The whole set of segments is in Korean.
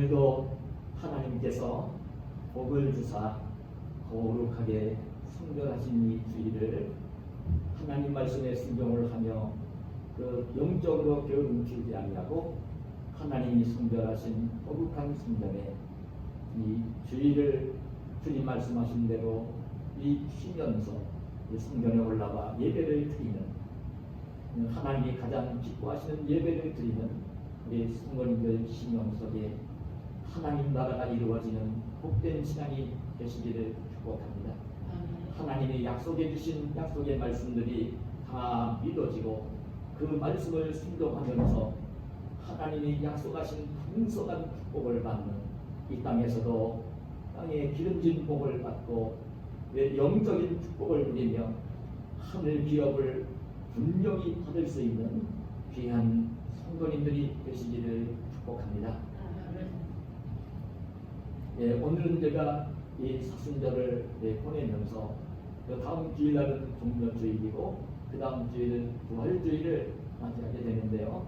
오늘도 하나님께서 복을 주사 거룩하게 성결하신 이 주일을 하나님 말씀에 순종을 하며 그 영적으로 게으름 피우지 아니하고 하나님이 성결하신 거룩한 성전에 이 주일을 주님 말씀하신 대로 이 쉬면서 이 성전에 올라와 예배를 드리는 하나님이 가장 기뻐하시는 예배를 드리는 우리 성도님들 심령 속에 하나님 나라가 이루어지는 복된 시간이 되시기를 축복합니다. 하나님이 약속해 주신 약속의 말씀들이 다 믿어지고 그 말씀을 순종하면서 하나님이 약속하신 풍성한 축복을 받는 이 땅에서도 땅에 기름진 복을 받고 영적인 축복을 누리며 하늘 기업을 분명히 받을 수 있는 귀한 성도님들이 되시기를 축복합니다. 오늘은 제가 이 사순절을 보내면서 그 다음 주일날은 종려주일이고 그 다음 주일은 부활주일을 맞이하게 되는데요.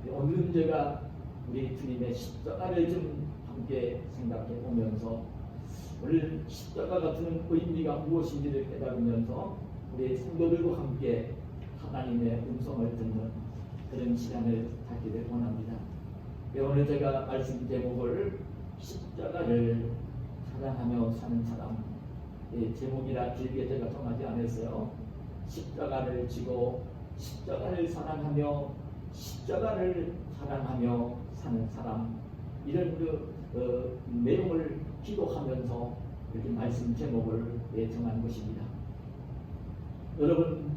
오늘은 제가 우리 주님의 십자가를 좀 함께 생각해 보면서 오늘 십자가가 주는 의미가 무엇인지를 깨달으면서 우리 성도들과 함께 하나님의 음성을 듣는 그런 시간을 갖기를 원합니다. 오늘 제가 말씀 제목을 십자가를 사랑하며 사는 사람, 제목이라 길게 제가 정하지 않았어요. 십자가를 지고 십자가를 사랑하며 십자가를 사랑하며 사는 사람, 이런 내용을 기도하면서 이렇게 말씀 제목을 정한 것입니다. 여러분,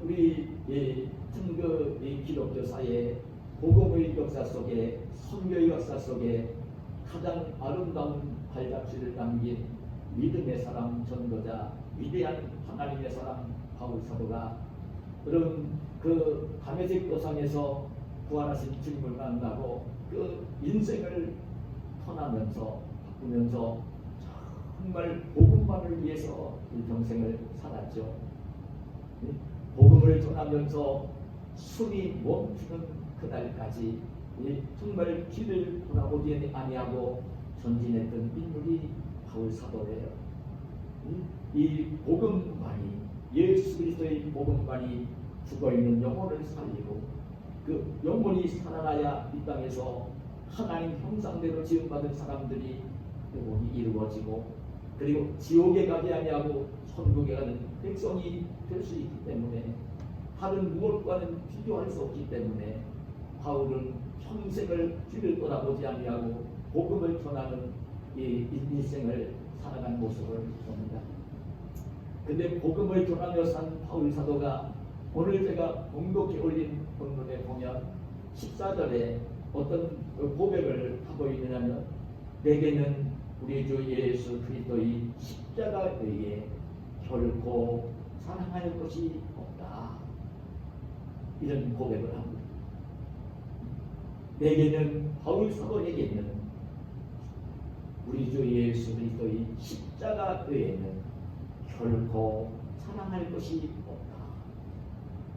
우리 전 기독교사의 복음의 역사 속에, 선교의 역사 속에 가장 아름다운 발자취를 남긴 믿음의 사람, 전도자, 위대한 하나님의 사람 바울 사도가 그런 그 다메섹 도상에서 부활하신 주님을 만나고 그 인생을 터나면서 바꾸면서 정말 복음만을 위해서 일평생을 살았죠. 복음을 전하면서 숨이 멈추는 그날까지 정말 길을 돌아보지 아니하고 전진했던 인물이 바울 사도예요. 이 복음만이, 예수 그리스도의 복음만이 죽어있는 영혼을 살리고 그 영혼이 살아나야 이 땅에서 하나님 형상대로 지음받은 사람들이 복음이 이루어지고 그리고 지옥에 가지 아니하고 천국에 가는 백성이 될 수 있기 때문에 다른 무엇과는 비교할 수 없기 때문에 바울은 평생을 뒤를 돌아보지 아니하고 복음을 전하는 이 인생을 살아간 모습을 봅니다. 근데 복음을 전하며 산 바울 사도가 오늘 제가 공독해 올린 본문에 보면 14절에 어떤 고백을 하고 있느냐면 내게는 우리 주 예수 그리스도의 십자가에 의해 결코 사랑할 것이 없다. 이런 고백을 합니다. 내게는, 바울 사도에게는 우리 주 예수 그리스도의 십자가 외에는 결코 사랑할 것이 없다.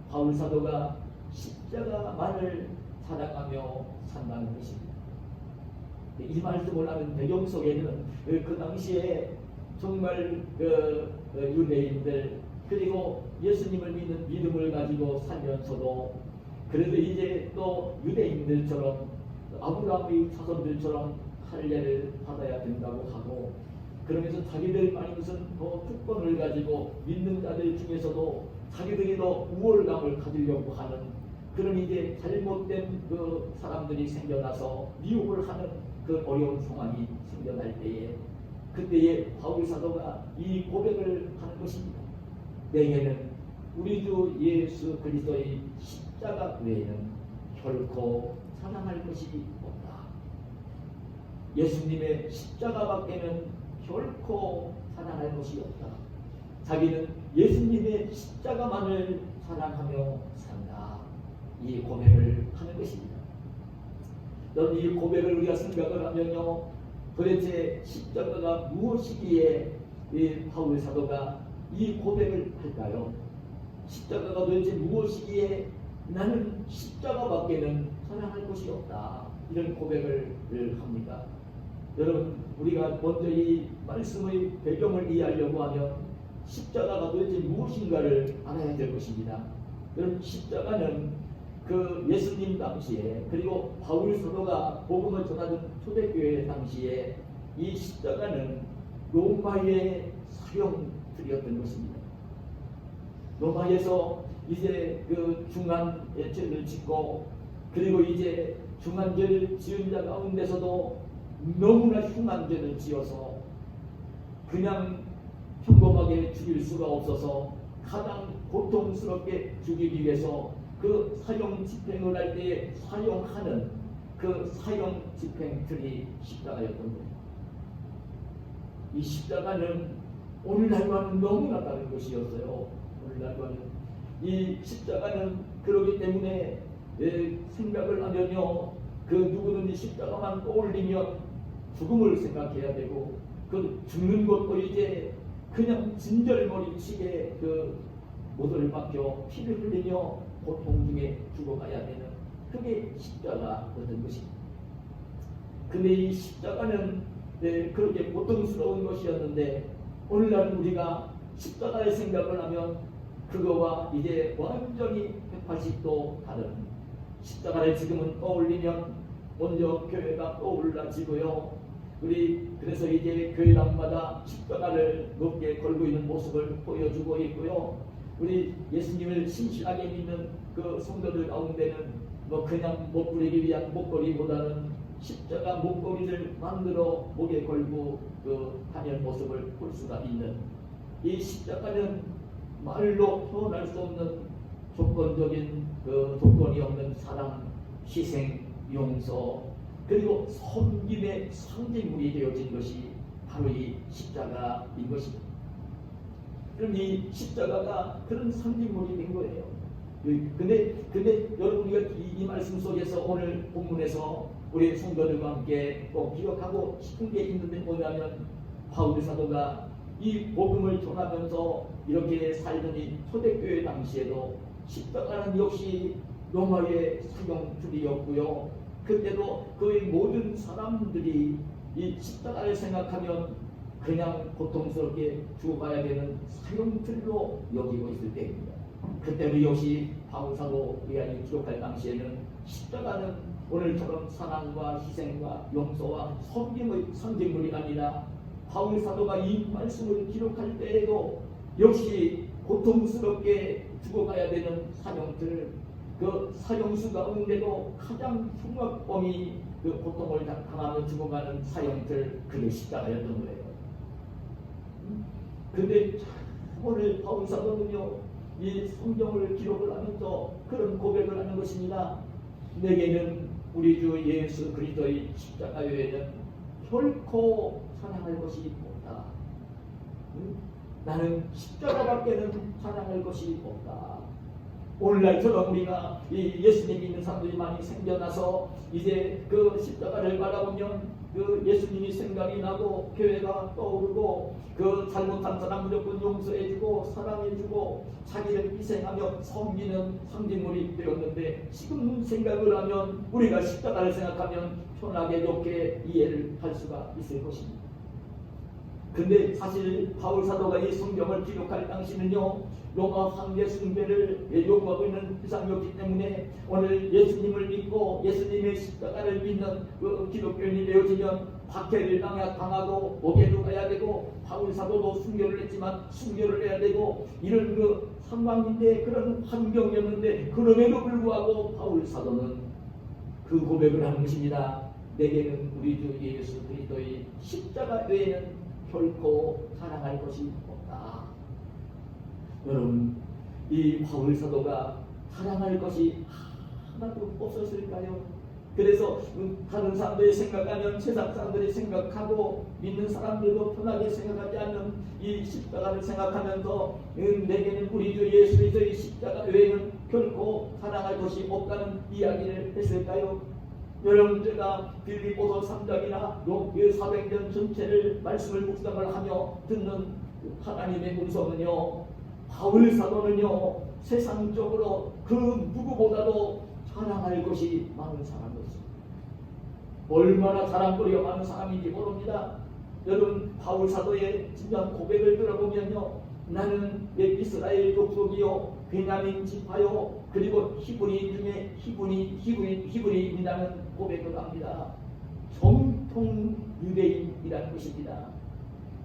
바울 사도가 십자가만을 사랑하며 산다는 것입니다. 이 말씀을 하는 배경 속에는 그 당시에 정말 유대인들 그리고 예수님을 믿는 믿음을 가지고 살면서도 그래도 이제 또 유대인들처럼 아브라함의 자손들처럼 할례를 받아야 된다고 하고 그러면서 자기들만이 무슨 더 특권을 가지고 믿는 자들 중에서도 자기들이 더 우월감을 가지려고 하는 그런 이제 잘못된 그 사람들이 생겨나서 미혹을 하는 그 어려운 상황이 생겨날 때에 그때에 바울 사도가 이 고백을 하는 것입니다. 내게는 우리 주 예수 그리스도의 십자가 외에는 결코 사랑할 것이 없다. 예수님의 십자가밖에는 결코 사랑할 것이 없다. 자기는 예수님의 십자가만을 사랑하며 산다. 이 고백을 하는 것입니다. 여러분, 이 고백을 우리가 생각을 하면요, 도대체 십자가가 무엇이기에 이 바울 사도가 이 고백을 할까요? 십자가가 도대체 무엇이기에 나는 십자가밖에는 사랑할 것이 없다. 이런 고백을 합니다. 여러분, 우리가 먼저 이 말씀의 배경을 이해하려고 하면 십자가가 도대체 무엇인가를 알아야 될 것입니다. 여러분, 십자가는 그 예수님 당시에, 그리고 바울 사도가 복음을 전하던 초대교회 당시에 이 십자가는 로마의 사형틀이었던 것입니다. 로마에서 이제 그 중한의 죄를 짓고, 그리고 이제 중한죄를 지은 자 가운데서도 너무나 흉한 죄를 지어서 그냥 평범하게 죽일 수가 없어서 가장 고통스럽게 죽이기 위해서 그 사형 집행을 할 때 사용하는 그 사형 집행틀이 십자가였던 거예요. 이 십자가는 오늘날과는 너무나 다른 것이었어요. 오늘날과는 이 십자가는 그러기 때문에 생각을 하면요, 그 누구든지 십자가만 떠올리면 죽음을 생각해야 되고, 그 죽는 것도 이제 그냥 진절머리치게 그 못을 박혀 피를 흘리며 고통 중에 죽어가야 되는, 그게 십자가였던 것입니다. 근데 이 십자가는 그렇게 고통스러운 것이었는데, 오늘날 우리가 십자가의 생각을 하면 그거와 이제 완전히 180도 다른, 십자가를 지금은 떠올리면 먼저 교회가 떠올라지고요. 우리 그래서 이제 교회당마다 십자가를 높게 걸고 있는 모습을 보여주고 있고요. 우리 예수님을 신실하게 믿는 그 성도들 가운데는 뭐 그냥 못 부리기 위한 목걸이보다는 십자가 목걸이를 만들어 목에 걸고 그 다니는 모습을 볼 수가 있는, 이 십자가는 말로 표현할 수 없는 조건적인 그 조건이 없는 사랑, 희생, 용서, 그리고 섬김의 상징물이 되어진 것이 바로 이 십자가인 것입니다. 그럼 이 십자가가 그런 상징물이 된 거예요. 근데 여러분, 우리가 이 말씀 속에서 오늘 본문에서 우리 성도들과 함께 꼭 기억하고 싶은 게 있는데 뭐냐면, 바울 사도가 이 복음을 전하면서 이렇게 살던 이 초대교회 당시에도 십자가는 역시 로마의 사형틀이었고요. 그때도 그의 모든 사람들이 이 십자가를 생각하면 그냥 고통스럽게 죽어가야 되는 사형틀로 여기고 있을 때입니다. 그때도 역시 바울 사도가 기록할 당시에는 십자가는 오늘처럼 사랑과 희생과 용서와 섬김의 상징물이 아니라, 바울 사도가 이 말씀을 기록할 때에도 역시 고통스럽게 죽어가야 되는 사형틀, 그 사형수 가운데도 가장 흉악범이 그 고통을 당하며 죽어가는 사형틀, 그게 십자가였던 거예요. 근데 오늘 바울 사도는요, 이 성경을 기록을 하면서 그런 고백을 하는 것입니다. 내게는 우리 주 예수 그리스도의 십자가 외에는 결코 사랑할 것이 없다. 나는 십자가밖에는 사랑할 것이 없다. 오늘날처럼 우리가 이 예수님 믿는 사람들이 많이 생겨나서 이제 그 십자가를 바라보면 그 예수님이 생각이 나고 교회가 떠오르고, 그 잘못한 사람 무조건 용서해주고 사랑해주고 자기를 희생하며 섬기는 상징물이 되었는데, 지금 생각을 하면 우리가 십자가를 생각하면 편하게 좋게 이해를 할 수가 있을 것입니다. 근데 사실 바울 사도가 이 성경을 기록할 당시는요, 로마 황제 숭배를 요구하고 있는 세상이었기 때문에 오늘 예수님을 믿고 예수님의 십자가를 믿는 그 기독교인이 되어지면 박해를 당하고 목에도 가야 되고, 바울 사도도 순교를 했지만 순교를 해야 되고, 이런 그 상황인데, 그런 환경이었는데, 그럼에도 불구하고 바울 사도는 그 고백을 하는 것입니다. 내게는 우리 주 예수 그리스도의 십자가 외에는 결코 사랑할 것이 없다. 여러분, 이 바울 사도가 사랑할 것이 하나도 없었을까요? 그래서 다른 사람들이 생각하면 세상 사람들이 생각하고 믿는 사람들도 편하게 생각하지 않는 이 십자가를 생각하면서 내게는 우리 주 예수 그리스도의 십자가 외에는 결코 사랑할 것이 없다는 이야기를 했을까요? 여러분, 제가 빌립보서 3장이나 사도행전 전체를 말씀을 묵상을 하며 듣는 하나님의 음성은요, 바울 사도는요, 세상적으로 그 누구보다도 사랑할 것이 많은 사람이었습니다. 얼마나 자랑거리가 많은 사람인지 모릅니다. 여러분 바울 사도의 진정 고백을 들어보면요, 나는 이스라엘 족속이요 베냐민 지파요 그리고 히브리인 중에 히브리인이라는 고백을 합니다. 정통 유대인이라는 것입니다.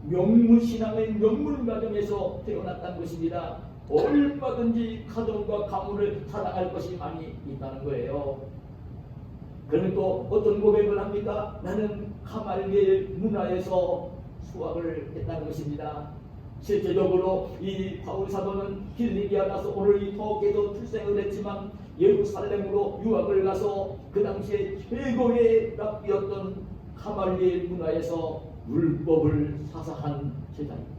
명문신앙의 명문가정에서 태어났다는 것입니다. 얼마든지 가정과 가문을 사랑할 것이 많이 있다는 거예요. 그러면 또 어떤 고백을 합니까? 나는 가말리엘 문화에서 수학을 했다는 것입니다. 실제적으로 이 바울 사도는 길리기아 가서 오늘 이 터키에서 출생을 했지만 예루살렘으로 유학을 가서 그 당시에 최고의 랍비였던 가말리엘 문화에서 율법을 사사한 제자입니다.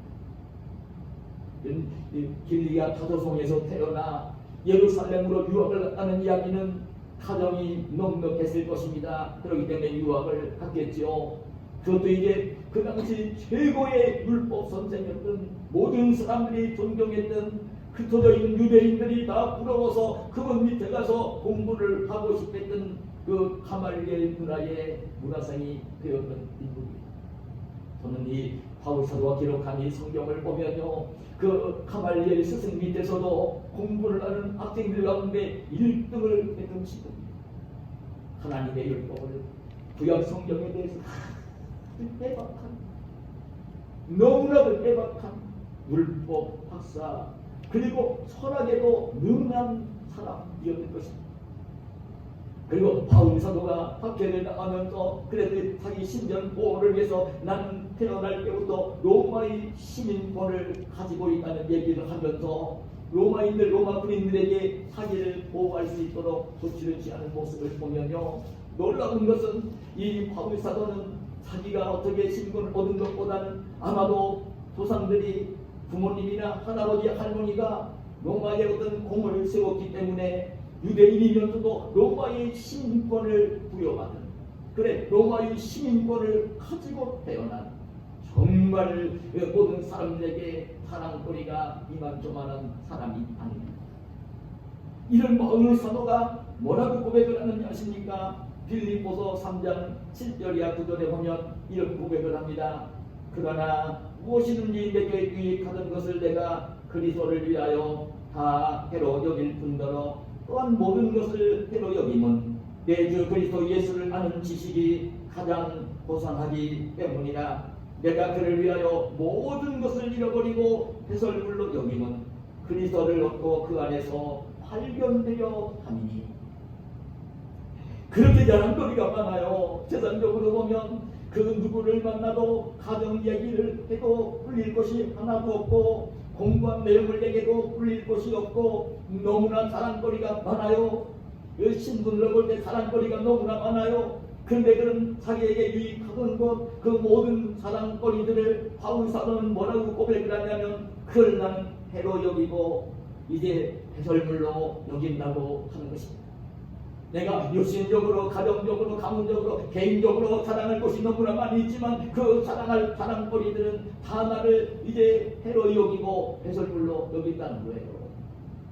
길리기아 타도성에서 태어나 예루살렘으로 유학을 갔다는 이야기는 가정이 넉넉했을 것입니다. 그렇기 때문에 유학을 갔겠죠. 그것도 이제 그 당시 최고의 율법 선생이었던, 모든 사람들이 존경했던, 흩어져 있는 유대인들이 다 부러워서 그분 밑에 가서 공부를 하고 싶었던 그 가말리엘 문화의 문화생이 되었던 인물입니다. 저는 이 바울 사도가 기록한 이 성경을 보면요, 그 가말리엘 스승 밑에서도 공부를 하는 학생들 가운데 1등을 했던 친구입니다. 하나님의 율법을, 구약 성경에 대해서 빼박한, 너무나도 빼박한 율법 박사, 그리고 철학에도 능한 사람이었던 것입니다. 그리고 바울 사도가 박해를 당하면서 그래도 자기 신전 보호를 위해서 나는 태어날 때부터 로마의 시민권을 가지고 있다는 얘기를 하면서 로마인들, 로마 군인들에게 자기를 보호할 수 있도록 조치를 취하는 모습을 보면요, 놀라운 것은 이 바울 사도는 자기가 어떻게 신분을 얻은 것보다는 아마도 조상들이, 부모님이나 할아버지, 할머니가 로마에 어떤 공을 세웠기 때문에 유대인이면서도 로마의 시민권을 부여받은, 그래 로마의 시민권을 가지고 태어난 정말 모든 사람들에게 사랑거리가 이만저만한 사람이 아닙니다. 이런 바울 사도가 뭐라고 고백을 하는지 아십니까? 빌립보서 3장 7절이야 9절에 보면 이런 고백을 합니다. 그러나 무엇이든지 내게 유익하던 것을 내가 그리스도를 위하여 다 해로 여길 뿐더러 또한 모든 것을 해로 여김은 내 주 그리스도 예수를 아는 지식이 가장 고상하기 때문이라. 내가 그를 위하여 모든 것을 잃어버리고 배설물로 여김은 그리스도를 얻고 그 안에서 발견되려 함이니. 그렇게 자랑거리가 많아요. 세상적으로 보면 그 누구를 만나도 가정 얘기를 해도 풀릴 것이 하나도 없고, 공부한 내용을 얘기해도 풀릴 것이 없고, 너무나 자랑거리가 많아요. 신분을 볼 때 자랑거리가 너무나 많아요. 그런데 그런 자기에게 유익하던 것, 그 모든 자랑거리들을 바울 사도는 뭐라고 고백을 하냐면 그걸 나는 해로 여기고 이제 배설물로 여긴다고 하는 것입니다. 내가 육신적으로, 가정적으로, 가문적으로, 개인적으로 자랑할 것이 너무나 많이 있지만 그 자랑할 자랑거리들은 다 나를 이제 해로 여기고 배설물로 여긴다는 거예요.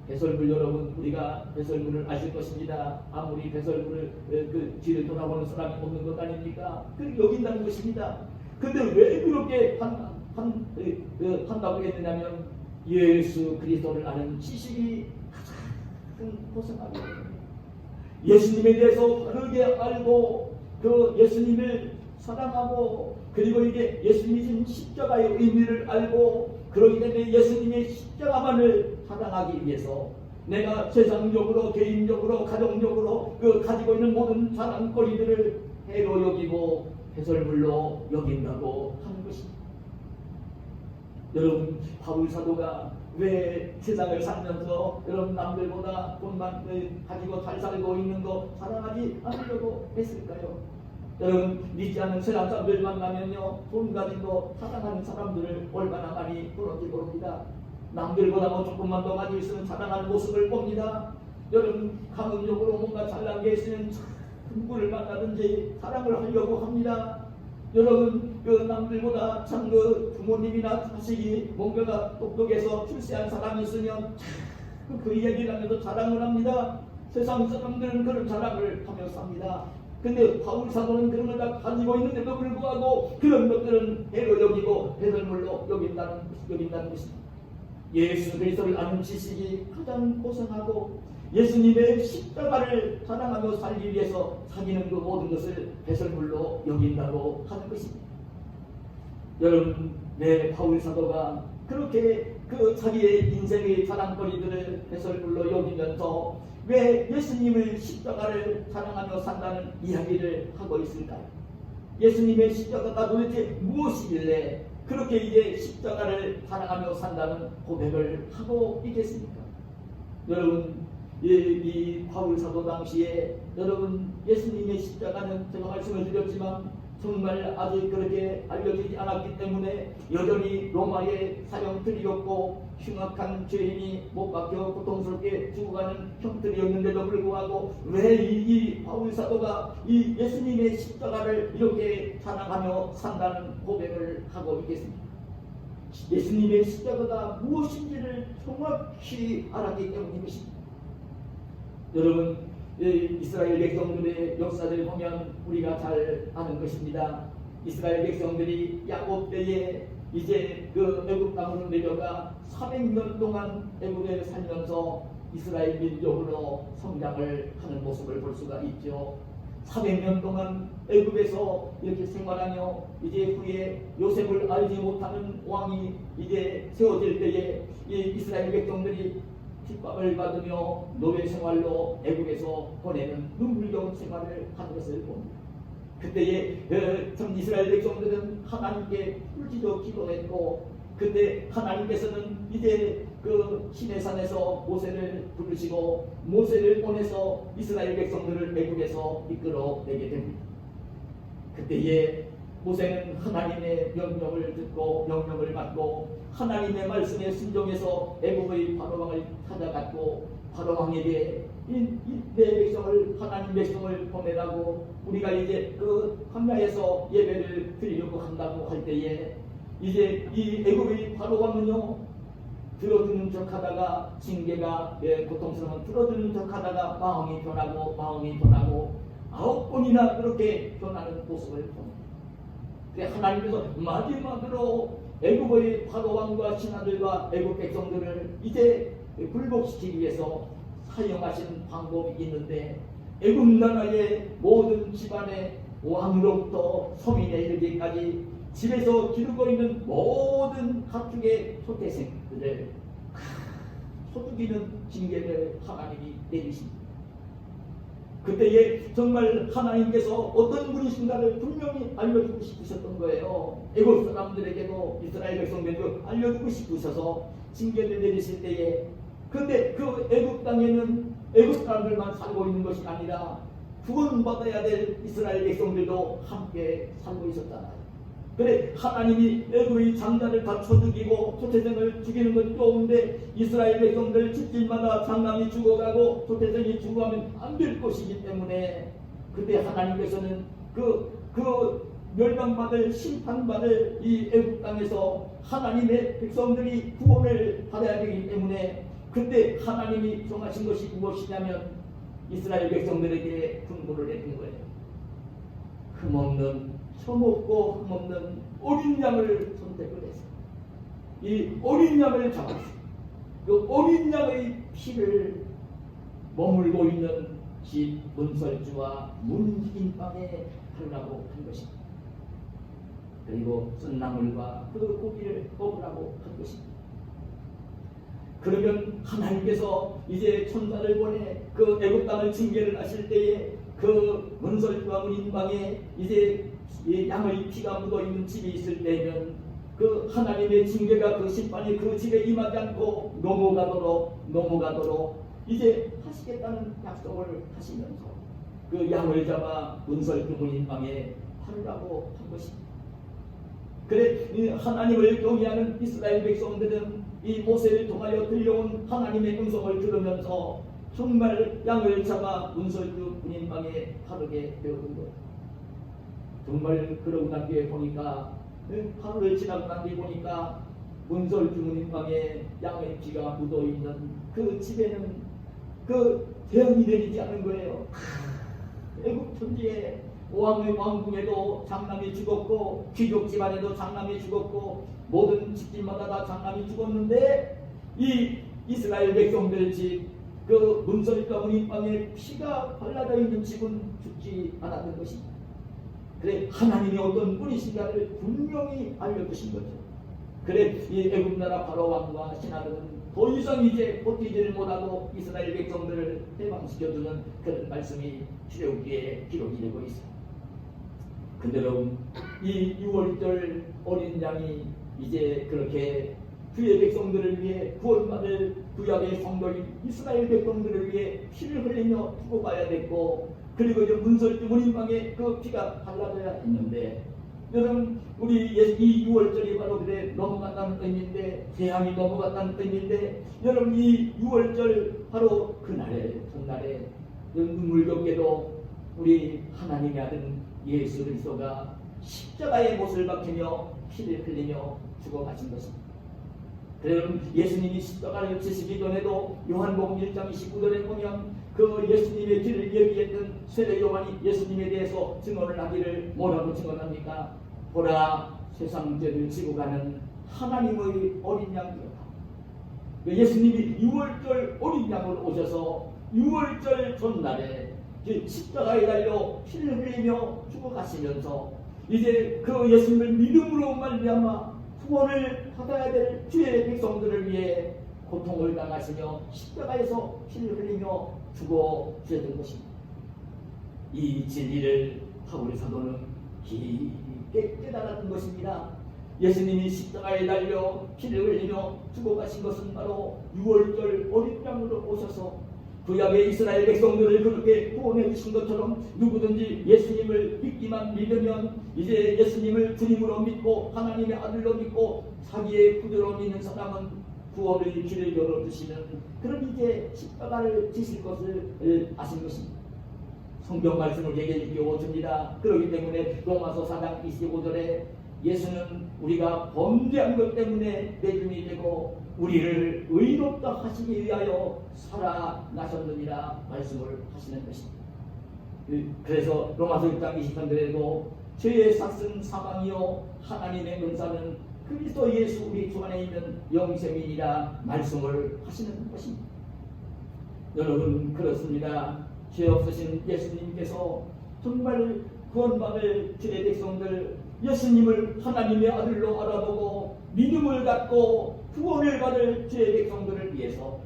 배설물, 여러분, 우리가 배설물을 아실 것입니다. 아무리 배설물을 그 뒤를 돌아보는 사람이 없는 것 아닙니까? 그렇게 여긴다는 것입니다. 근데 왜 그렇게 한다고 했느냐면 예수 그리스도를 아는 지식이 가장 고상하게, 예수님에 대해서 바르게 알고 그 예수님을 사랑하고, 그리고 이제 예수님이 진 십자가의 의미를 알고, 그러기 때문에 예수님의 십자가만을 사랑하기 위해서 내가 세상적으로, 개인적으로, 가정적으로 그 가지고 있는 모든 자랑거리들을 해로 여기고 배설물로 여긴다고 하는 것입니다. 여러분, 바울 사도가 왜 세상을 살면서 여러분 남들보다 돈만 가지고 잘 살고 있는 거 자랑하지 않으려고 했을까요? 여러분, 믿지 않는 세상 사람들 만나면요, 돈 가지고 자랑하는 사람들을 얼마나 많이 보는지 모릅니다. 남들보다 뭐 조금만 더 가지고 있으면 자랑하는 모습을 봅니다. 여러분, 가문적으로 뭔가 잘난 게 있으면 누구를 만나든지 자랑을 하려고 합니다. 여러분, 그 남들보다 참 그 부모님이나 자식이 뭔가가 똑똑해서 출세한 사람이 있으면 그 얘기를 하면서 자랑을 합니다. 세상 사람들은 그런 자랑을 하며 삽니다. 근데 바울 사도는 그런 걸 다 가지고 있는데도 불구하고 그런 것들은 해로 여기고 배설물로 여긴다는 것입니다. 예수 그리스도를 아는 지식이 가장 고상하고 예수님의 십자가를 자랑하며 살기 위해서 사귀는 그 모든 것을 배설물로 여긴다고 하는 것입니다. 여러분, 내 바울 사도가 그렇게 그 자기의 인생의 자랑거리들을 배설물로 여기면서 왜 예수님의 십자가를 자랑하며 산다는 이야기를 하고 있을까요? 예수님의 십자가가 도대체 무엇이길래 그렇게 이제 십자가를 자랑하며 산다는 고백을 하고 있겠습니까? 여러분, 이 바울 사도 당시에 여러분 예수님의 십자가는 제가 말씀을 드렸지만 정말 아직 그렇게 알려지지 않았기 때문에 여전히 로마의 사형틀이었고 흉악한 죄인이 못 박혀 고통스럽게 죽어가는 형틀이었는데도 불구하고 왜 이 바울 사도가 이 예수님의 십자가를 이렇게 자랑하며 산다는 고백을 하고 있겠습니까? 예수님의 십자가가 무엇인지를 정확히 알았기 때문인 것입니다. 여러분, 이스라엘 백성들의 역사를 보면 우리가 잘 아는 것입니다. 이스라엘 백성들이 야곱 때에 이제 그 애굽 땅으로 내려가 400년 동안 애굽에 살면서 이스라엘 민족으로 성장을 하는 모습을 볼 수가 있죠. 400년 동안 애굽에서 이렇게 생활하며 이제 후에 요셉을 알지 못하는 왕이 이제 세워질 때에 이 이스라엘 백성들이 핍박을 받으며 노예 생활로 애국에서 보내는 눈물겨운 생활을 하는 것을 봅니다. 그때에 참 이스라엘 백성들은 하나님께 울지도 기도했고, 그때 하나님께서는 이제 그 시내산에서 모세를 부르시고 모세를 보내서 이스라엘 백성들을 애국에서 이끌어내게 됩니다. 그때에 모세는 하나님의 명령을 듣고 명령을 받고 하나님의 말씀에 순종해서 애굽의 바로왕을 찾아갔고 바로왕에게 내 백성을 하나님 백성을 보내라고 우리가 이제 그 광야에서 예배를 드리려고 한다고 할 때에 이제 이 애굽의 바로왕은요 들어주는 척하다가 징계가 고통스러운 들어주는 척하다가 마음이 변하고 9번이나 그렇게 변하는 모습을 봅니다. 하나님께서 마지막으로 애굽의 바로왕과 신하들과 애굽 백성들을 이제 굴복시키기 위해서 사용하신 방법이 있는데 애굽 나라의 모든 집안의 왕으로부터 서민에 이르기까지 집에서 기르고 있는 모든 가축의 초태생들을 소죽이는 징계를 하나님이 내리십니다. 그때에 정말 하나님께서 어떤 분이신가를 분명히 알려주고 싶으셨던 거예요. 애굽 사람들에게도 이스라엘 백성들에게도 알려주고 싶으셔서 징계를 내리실 때에 근데 그 애굽 땅에는 애굽 사람들만 살고 있는 것이 아니라 구원받아야 될 이스라엘 백성들도 함께 살고 있었잖아요. 그래 하나님이 애굽의 장자를 다 쳐죽이고 초태생을 죽이는 건 좋은데 이스라엘 백성들 집집마다 장남이 죽어가고 초태생이 죽어가면 안 될 것이기 때문에 그때 하나님께서는 그 멸망받을 심판받을 이 애굽 땅에서 하나님의 백성들이 구원을 받아야 되기 때문에 그때 하나님이 정하신 것이 무엇이냐면 이스라엘 백성들에게 분부를 했던 거예요. 흠없는 처먹고 흠없는 어린 양을 선택을 했어요. 이 어린 양을 잡았어요. 그 어린 양의 피를 머물고 있는 집 문설주와 문인방에 바르라고 한 것입니다. 그리고 쓴나물과 그 고기를 먹으라고 한 것입니다. 그러면 하나님께서 이제 천사를 보내 그 애굽 땅을 징계를 하실 때에 그 문설주와 문인방에 이제 이 양의 피가 묻어있는 집이 있을 때면 그 하나님의 징계가 그 심판이 그 집에 임하지 않고 넘어가도록 이제 하시겠다는 약속을 하시면서 그 양을 잡아 문설주 문인방에 바르라고 한 것입니다. 그래 하나님을 경외하는 이스라엘 백성들은 이 모세를 통하여 들려온 하나님의 음성을 들으면서 정말 양을 잡아 문설주 문인방에 바르게 되었던 거예요. 정말 그러고 난 뒤에 보니까 하루를 지나고 난 뒤에 보니까 문설주 문인방에 양의 피가 묻어있는 그 집에는 그 태양이 내리지 않은 거예요. 애국 천지에 왕의 왕궁에도 장남이 죽었고 귀족 집안에도 장남이 죽었고 모든 집집마다 다 장남이 죽었는데 이 이스라엘 백성들 집 그 문설과 문인방에 피가 발라져 있는 집은 죽지 않았던 것입니다. 그래 하나님이 어떤 분이신가를 분명히 알려주신 거죠. 그래 이 애굽 나라 바로 왕과 신하들은 더 이상 이제 버티지를 못하고 이스라엘 백성들을 해방시켜주는 그런 말씀이 출애굽기에 기록이 되고 있어요. 그대로 이 6월절 어린 양이 이제 그렇게 그의 백성들을 위해 구원받을 구약의 성도인 이스라엘 백성들을 위해 피를 흘리며 두고 가야 됐고, 그리고 이제 문설주 문인방에 그 피가 발라져야 했는데, 여러분 우리 이 6월절이 바로 그래 넘어갔다는 의미인데, 재앙이 넘어갔다는 의미인데, 여러분 이 6월절 바로 그날에 전날에 눈물겹게도 우리 하나님의 아들 예수 그리스도가 십자가의 못을 박히며 피를 흘리며 죽어가신 것입니다. 그러면 예수님이 십자가를 지시기 전에도 요한복음 1장 29절에 보면 그 예수님의 길을 예비했던 세례 요한이 예수님에 대해서 증언을 하기를 뭐라고 증언합니까? 보라, 세상 죄를 지고 가는 하나님의 어린 양이로다. 예수님이 6월절 어린 양으로 오셔서 6월절 전날에 십자가에 달려 피를 흘리며 죽어가시면서 이제 그 예수님을 믿음으로 말미암아 구원을 받아야 될 주의 백성들을 위해 고통을 당하시며 십자가에서 피를 흘리며 죽어주셨던 것입니다. 이 진리를 바울 사도는 깊게 깨달았던 것입니다. 예수님이 십자가에 달려 피를 흘리며 죽어가신 것은 바로 6월절 어린 양으로 오셔서 구약의 이스라엘 백성들을 그렇게 구원해 주신 것처럼 누구든지 예수님을 믿기만 믿으면 이제 예수님을 주님으로 믿고 하나님의 아들로 믿고 자기의 구주로 믿는 사람은 구원의 길을 열어주시는 그런 이제 십자가를 지실 것을 아신 것입니다. 성경 말씀을 되게 깨워줍니다. 그렇기 때문에 로마서 4장 25절에 예수는 우리가 범죄한 것 때문에 내줌이 되고 우리를 의롭다 하시기 위하여 살아나셨느니라 말씀을 하시는 것입니다. 그래서 로마서 6장 23절에도 죄의 삭은 사망이요 하나님의 은사는 그리스도 예수 우리 주 안에 있는 영생이니라 말씀을 하시는 것입니다. 여러분 그렇습니다. 죄 없으신 예수님께서 정말 구원받을 주의 백성들 예수님을 하나님의 아들로 알아보고 믿음을 갖고 구원을 받을 주의 백성들을 위해서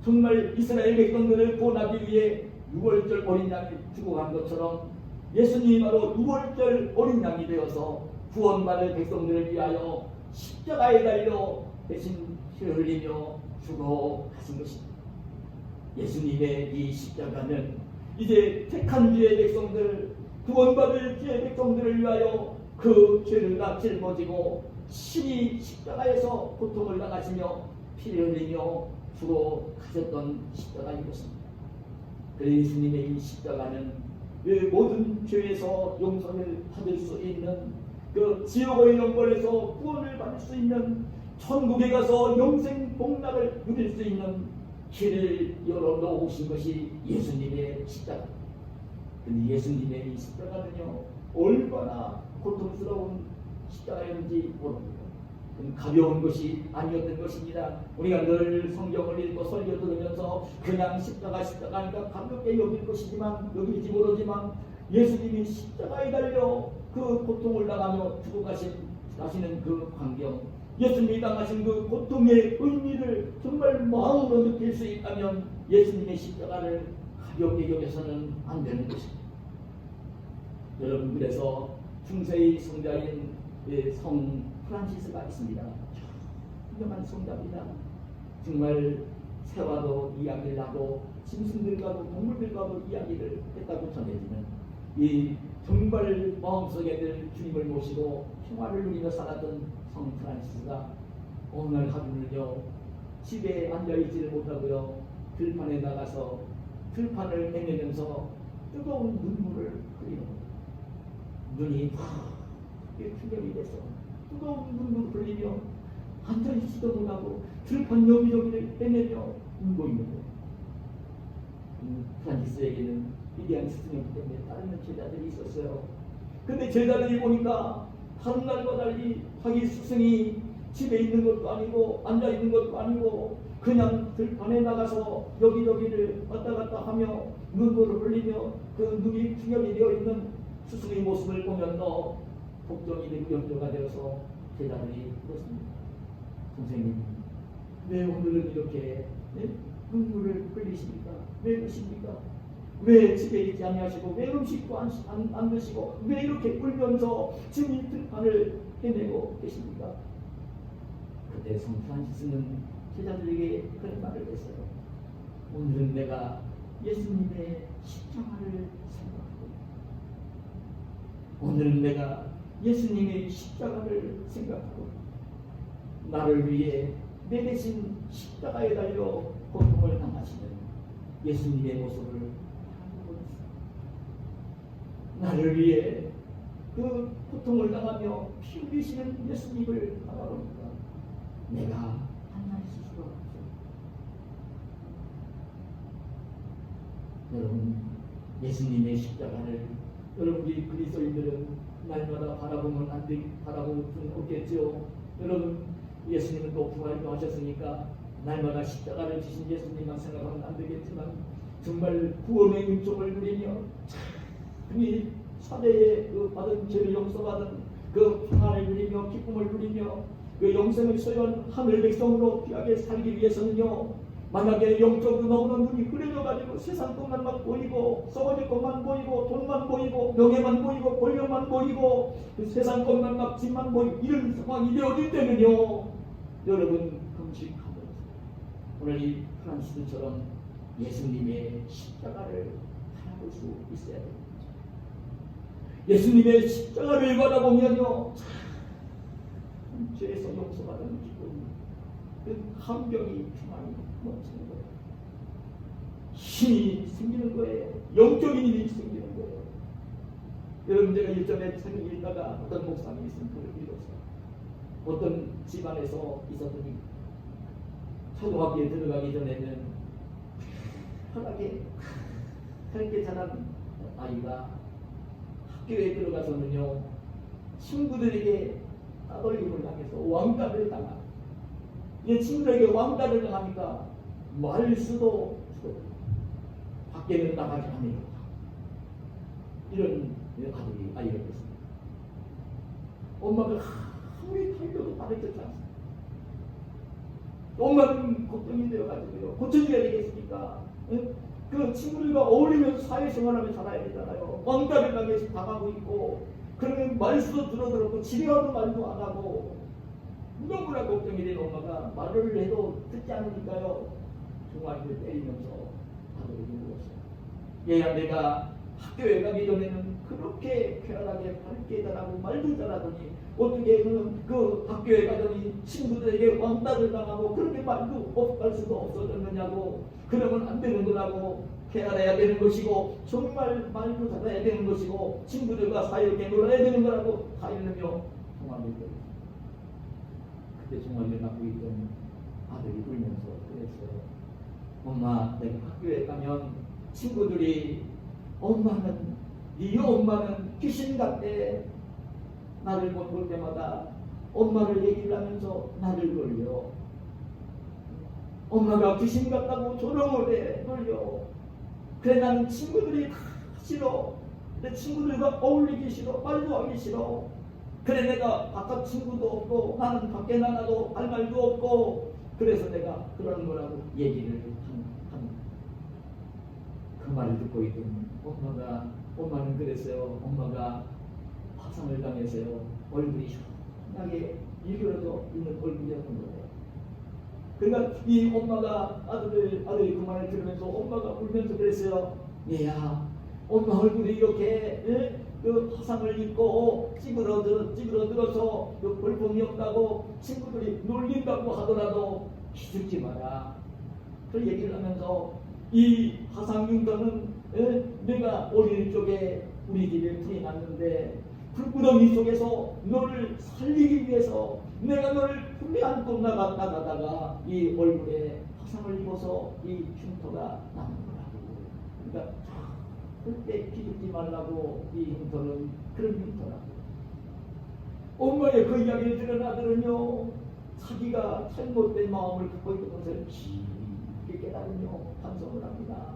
정말 이스라엘 백성들을 구원하기 위해 6월절 어린 양이 죽어간 것처럼 예수님이 바로 6월절 어린 양이 되어서 구원받을 백성들을 위하여 십자가에 달려 대신 피를 흘리며 죽어가신 것입니다. 예수님의 이 십자가는 이제 택한 주의 백성들 구원받을 주의 백성들을 위하여 그 죄를 다 짊어지고 신이 십자가에서 고통을 당하시며 피를 흘리며 죽어가셨던 십자가인 것입니다. 그래서 예수님의 이 십자가는 그 모든 죄에서 용서를 받을 수 있는 그 지옥의 영벌에서 구원을 받을 수 있는 천국에 가서 영생 복락을 누릴 수 있는 길을 열어놓으신 것이 예수님의 십자가. 근데 예수님의 이 십자가는요 얼마나 고통스러운 십자가였는지 모릅니다. 가벼운 것이 아니었던 것입니다. 우리가 늘 성경을 읽고 설교 들으면서 그냥 십자가니까 가볍게 여길 것이지만 여길지 모르지만 예수님이 십자가에 달려 그 고통을 당하며 죽어가시는 그 광경, 예수님이 당하신 그 고통의 의미를 정말 마음으로 느낄 수 있다면 예수님의 십자가를 가볍게 여겨서는 안 되는 것입니다. 여러분 그래서 중세의 성자인 성 프란시스가 있습니다. 유명한 성자입니다. 정말 새와도 이야기를 하고 짐승들과도 동물들과도 이야기를 했다고 전해지는 이 정말 마음속에 늘 주님을 모시고 평화를 누리며 살았던 성 프란시스가 어느 날 하루는요 집에 앉아있지를 못하고요 들판에 나가서 들판을 헤매면서 뜨거운 눈물을 흘리는 거예요. 눈이 충격이 돼서 뜨거운 눈물을 흘리며 앉아있지도 못하고 들판 여기저기를 헤매며 울고 있는 거예요. 프란시스에게는 위대한 스승이기 때문에 따르는 제자들이 있었어요. 근데 제자들이 보니까 다른 날과 달리 자기 스승이 집에 있는 것도 아니고 앉아 있는 것도 아니고 그냥 들판에 나가서 여기저기를 왔다 갔다 하며 눈물을 흘리며 그 눈이 충혈이 되어 있는 스승의 모습을 보면서 걱정이 되고 염려가 되어서 제자들이 그렇습니다. 선생님, 왜 오늘은 이렇게 눈물을 흘리십니까? 왜 그러십니까? 왜 집에 있지 아니하시고 왜 음식도 안 드시고 왜 이렇게 울면서 지금 이 들판을 헤매고 계십니까? 그때 성 프란시스는 제자들에게 그런 말을 했어요. 오늘은 내가 예수님의 십자가를 생각하고, 오늘은 내가 예수님의 십자가를 생각하고, 나를 위해 내 대신 십자가에 달려 고통을 당하시는 예수님의 모습을 바라보고 있습니다. 나를 위해 그 고통을 당하며 피 흘리시는 예수님을 바라봅니다. 내가 한날 스스로 없죠. 여러분, 예수님의 십자가를 여러분이 그리스도인들은 날마다 바라보면 바라볼 수는 없겠죠. 여러분, 예수님은 또 부활도 하셨으니까 날마다 십자가를 지신 예수님만 생각하면 안 되겠지만 정말 구원의 은총을 누리며 이 사대에 그 받은 죄를 용서받은 그 평안을 누리며 기쁨을 누리며 그 영생을 소유한 하늘 백성으로 귀하게 살기 위해서는요, 만약에 영적으로 너무나 눈이 흐려져가지고 세상 것만 막 보이고 썩어질 것만 보이고 돈만 보이고 명예만 보이고 권력만 보이고 그 세상 것만 막 집만 보이고 이런 상황이 되어질 때는요, 여러분 금식하면서 오늘 이 프란시스처럼 예수님의 십자가를 바라볼 수 있어야 됩니다. 예수님의 십자가를 바라보면요, 죄에서 용서받은 기쁨, 그 감격이 충만히 넘치는 거예요. 힘이 생기는 거예요. 영적인 힘이 생기는 거예요. 여러분, 제가 일전에 책을 읽다가 어떤 목사님이 쓴 글을 읽었어요. 어떤 집안에서 있었던 일. 초등학교에 들어가기 전에는 편하게 그렇게 자란 아이가 학교에 들어가서는요, 친구들에게 따돌림을 당해서 왕따를 당하고, 이 친구들에게 왕따를 당하니까 말 수도 없고 밖에는 나가지 않으려고 이런 아이가 됐습니다. 엄마가 아무리 달려도 가르쳤지 않습니다. 엄마는 걱정이 되어가지고요, 고쳐줘야 되겠습니까? 그 친구들과 어울리면서 사회생활하며 살아야 되잖아요. 왕따를 당하고 있고, 그러면 말수도 줄어들었고 집에 와도 말도 안 하고 너무나 걱정이 되는 엄마가 말을 해도 듣지 않으니까요, 종아리를 때리면서 아들을 물었어요. 얘야, 내가 학교에 가기 전에는 그렇게 쾌활하게 밝게 잘하고 말도 잘하더니 어떻게 그 학교에 가더니 친구들에게 왕따를 당하고 그렇게 말도 할 수도 없어졌느냐고. 그러면 안 되는 거라고. 쾌활해야 되는 것이고 정말 말도 잘해야 되는 것이고 친구들과 사이좋게 놀아야 되는 거라고 다 이러며 종아리를 때렸어요. 그때 종아리를 갖고 있던 아들이 울면서 그랬어요. 엄마, 내가 학교에 가면 친구들이 네 엄마는 귀신 같대. 나를 못 볼 때마다 엄마를 얘기를 하면서 나를 놀려. 엄마가 귀신 같다고 조롱을 해, 놀려. 그래, 나는 친구들이 다 싫어. 내 친구들과 어울리기 싫어. 말도 하기 싫어. 그래, 내가 바깥 친구도 없고 나는 밖에 나가도 할 말도 없고 그래서 내가 그러는 거라고 얘기를 한 그 말을 듣고 있던 엄마는 그랬어요. 엄마가 화상을 당해서요, 얼굴이 흉하게 일그러져 있는 얼굴이었던 거예요. 그러니까 이 엄마가 아들이 그 말을 들으면서 엄마가 울면서 그랬어요. 얘야, 엄마 얼굴이 이렇게 그 화상을 입고 찌그러들어서 그 볼품이 없다고 친구들이 놀린다고 하더라도 기죽지 마라. 그 얘기를 하면서 이 화상 흉터는 내가 어릴 적에 우리 집에 불이 났는데 불구덩이 속에서 너를 살리기 위해서 내가 너를 품에 안고 나가다가 이 얼굴에 화상을 입어서 이 흉터가 나는 거라고. 그러니까 절대 기죽지 말라고 이 흉터는 그런 흉터라고. 엄마의 그 이야기를 들은 아들은요, 자기가 잘못된 마음을 갖고 있는 것을 깊이 깨달으며 반성을 합니다.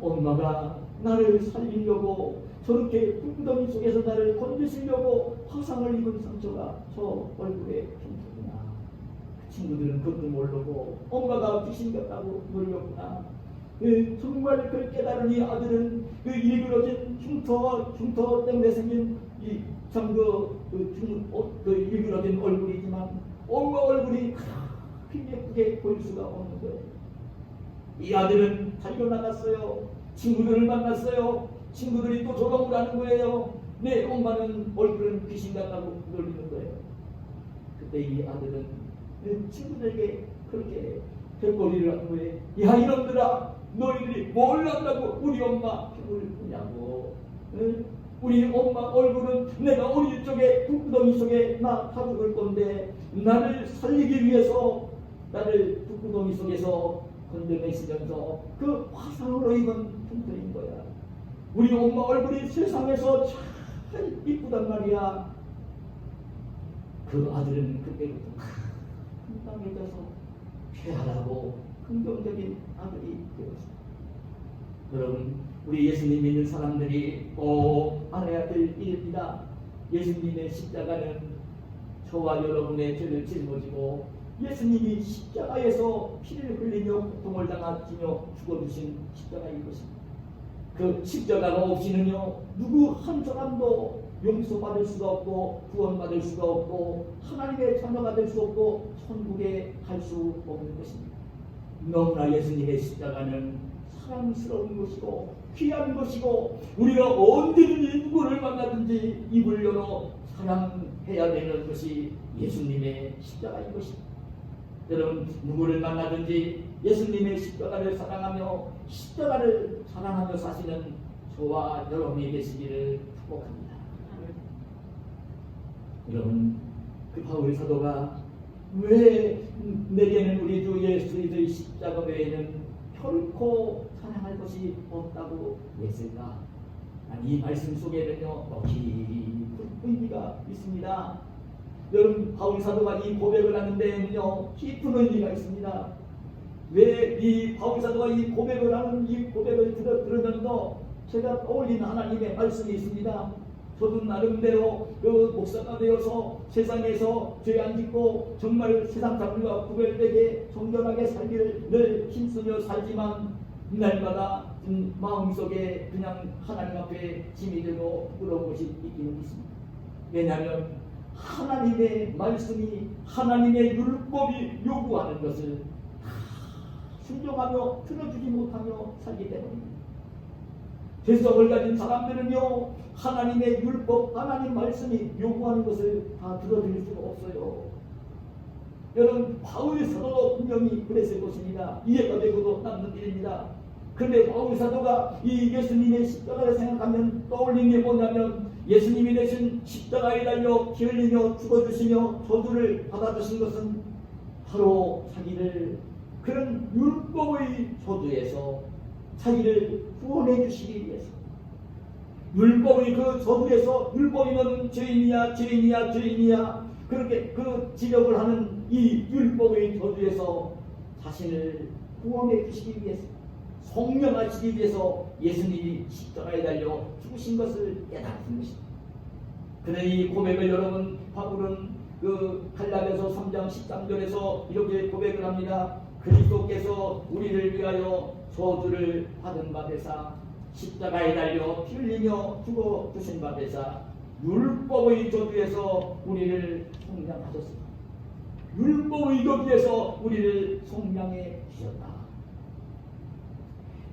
엄마가 나를 살리려고 저렇게 웅덩이 속에서 나를 건지시려고 화상을 입은 상처가 저 얼굴에 흉터구나. 그 친구들은 그것도 모르고 엄마가 귀신 같다고 놀렸구나. 정말 그걸 깨달으니 아들은 그 일그러진 흉터 때문에 생긴 그 일그러진 얼굴이지만 엄마 얼굴이 그렇게 예쁘게 보일 수가 없는 거예요. 이 아들은 달려 나갔어요. 친구들을 만났어요. 친구들이 또 조롱을 하는 거예요. 내 엄마는 얼굴은 귀신 같다고 놀리는 거예요. 그때 이 아들은 친구들에게 그렇게 별거리를 한 거예요. 야, 이놈들아, 너희들이 뭘 안다고 우리 엄마 흉을 보냐고. 우리 엄마 얼굴은 내가 우리 쪽에 북구덩이 속에 나 다 죽을 건데 나를 살리기 위해서 나를 북구덩이 속에서 건져내시면서 그 화상으로 입은 흉터인 거야. 우리 엄마 얼굴이 세상에서 참 이쁘단 말이야. 그 아들은 그때부터 건강해져서 쾌활하고 긍정적인 아들이 되었습니다. 여러분, 우리 예수님 믿는 사람들이 꼭 알아야 될 일입니다. 예수님의 십자가는 저와 여러분의 죄를 짊어지고 예수님이 십자가에서 피를 흘리며 고통을 당하시며 죽어주신 십자가인 것입니다. 그 십자가가 없이는요, 누구 한 사람도 용서받을 수가 없고 구원받을 수가 없고 하나님의 자녀가 될 수 없고 천국에 갈 수 없는 것입니다. 너무나 예수님의 십자가는 사랑스러운 것이고 귀한 것이고 우리가 언제든지 누구를 만나든지 입을 열어 사랑해야 되는 것이 예수님의 십자가인 것입니다. 여러분, 누구를 만나든지 예수님의 십자가를 사랑하며 십자가를 사랑하며 사시는 저와 여러분이 되시기를 축복합니다. 여러분, 그 바울 사도가 왜 내게는 우리 주 예수 그리스도의 십자가 외에는 결코 사랑할 것이 없다고 했을까? 이 말씀 속에는요, 깊은 의미가 있습니다. 여러분, 바울 사도가 이 고백을 하는 데에는요, 깊은 의미가 있습니다. 왜 이 바울 사도가 이 고백을 하는 이 고백을 들으면서 제가 떠올리는 하나님의 말씀이 있습니다. 저도 나름대로 그 목사가 되어서 세상에서 죄 안 짓고 정말 세상 사람들과 구별되게 정결하게 살기를 늘 힘쓰며 살지만 날마다 마음속에 그냥 하나님 앞에 짐이 되고 부끄러운 것이 있기는 있습니다. 왜냐하면 하나님의 말씀이 하나님의 율법이 요구하는 것을 다 순종하며 들어주지 못하며 살기 때문입니다. 죄성을 가진 사람들은요, 하나님의 율법, 하나님 말씀이 요구하는 것을 다 들어드릴 수가 없어요. 여러분, 바울 사도도 분명히 그랬을 것입니다. 이해가 되고도 남는 일입니다. 그런데 바울 사도가 이 예수님의 십자가를 생각하면 떠올리는 게 뭐냐면 예수님이 되신 십자가에 달려 피 흘리며 죽어주시며 저주를 받아주신 것은 바로 자기를 그런 율법의 저주에서 자기를 구원해 주시기 위해서, 율법의 그 저주에서 율법이 너는 죄인이야 죄인이야 죄인이야 그렇게 그 지적을 하는 이 율법의 저주에서 자신을 구원해 주시기 위해서, 성령하시기 위해서 예수님이 십자가에 달려 죽으신 것을 깨닫는 것입니다. 그런데 이 고백을 여러분, 바울은 그 갈라디아서 3장 13절에서 이렇게 고백을 합니다. 그리스도께서 우리를 위하여 저주를 받은 바 되사 십자가에 달려 피 흘리며 죽어 주신 바 되사 율법의 저주에서 우리를 속량하셨습니다. 율법의 저주에서 우리를 속량해 주셨다.